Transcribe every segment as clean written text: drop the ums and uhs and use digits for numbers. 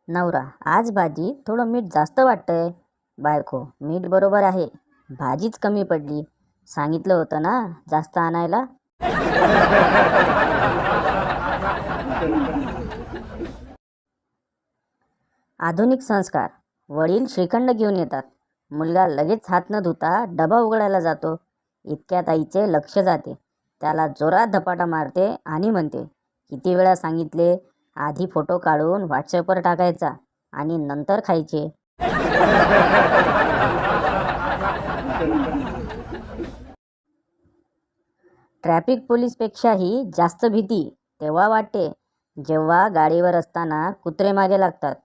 नवरा, आज भाजी थोडं मीठ जास्त वाटतंय. बायको, मीठ बरोबर आहे, भाजीच कमी पडली. सांगितलं होतं ना जास्त आणायला. आधुनिक संस्कार. वडील श्रीखंड घेऊन येतात. मुलगा लगेच हात न धुता डबा उघडायला जातो. इतक्यात आईचे लक्ष जाते. त्याला जोरात धपाटा मारते आणि म्हणते, किती वेळा सांगितले, आधी फोटो काढून व्हॉट्सअपवर टाकायचा आणि नंतर खायचे. ट्रॅफिक पोलीसपेक्षाही जास्त भीती तेव्हा वाटते जेव्हा गाडीवर असताना कुत्रे मागे लागतात.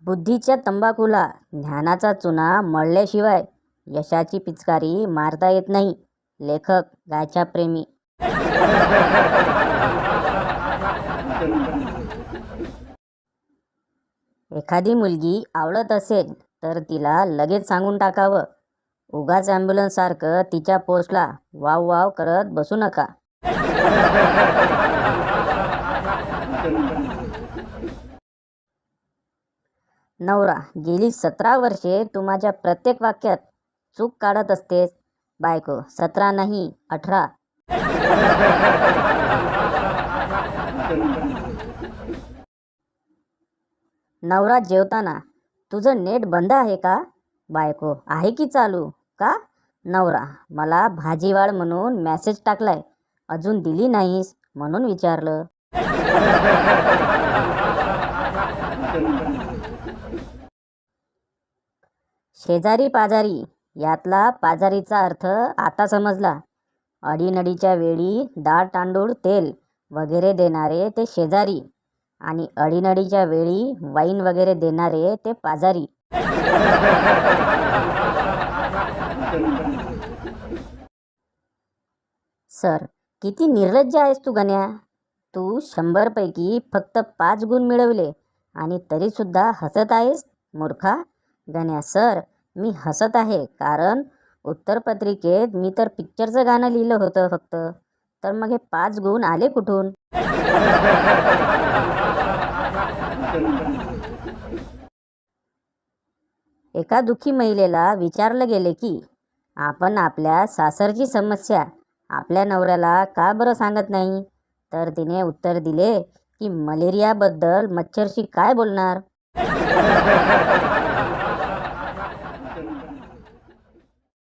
बुद्धीच्या तंबाखूला ज्ञानाचा चुना मळल्याशिवाय यशाची पिचकारी मारता येत नाही. लेखक गायच्या प्रेमी. एखादी मुलगी आवडत असेल तर तिला लगेच सांगून टाकावं. उगाच ॲम्ब्युलन्स सारखं तिच्या पोस्टला वाव वाव करत बसू नका. नवरा, गेली 17 वर्षे तू माझ्या प्रत्येक वाक्यात चूक काढत असतेस. बायको, 17 नाही 18. नवरा जेवताना, तुझं नेट बंद आहे का? बायको, आहे की चालू. का? नवरा, मला भाजी वाढ म्हणून मेसेज टाकलाय, अजून दिली नाहीस म्हणून विचारलं. शेजारी पाजारी यातला पाजारीचा अर्थ आता समजला. अडीनडीच्या वेळी डाळ तांदूळ तेल वगैरे देणारे ते शेजारी आणि अडीनडीच्या वेळी वाईन वगैरे देणारे ते पाजारी. सर, किती निर्लज्ज आहेस तू गण्या. तू 100 पैकी फक्त 5 गुण मिळवले आणि तरीसुद्धा हसत आहेस मूर्खा. गण्या, सर, मी हसत आहे कारण उत्तरपत्रिकेत मी तर पिक्चरचं गाणं लिहिलं होतं फक्त. तर मग हे 5 गुण आले कुठून? एका दुःखी महिलेला विचारलं गेले की आपण आपल्या सासरची समस्या आपल्या नवऱ्याला का बरं सांगत नाही. तर तिने उत्तर दिले की मलेरियाबद्दल मच्छरशी काय बोलणार.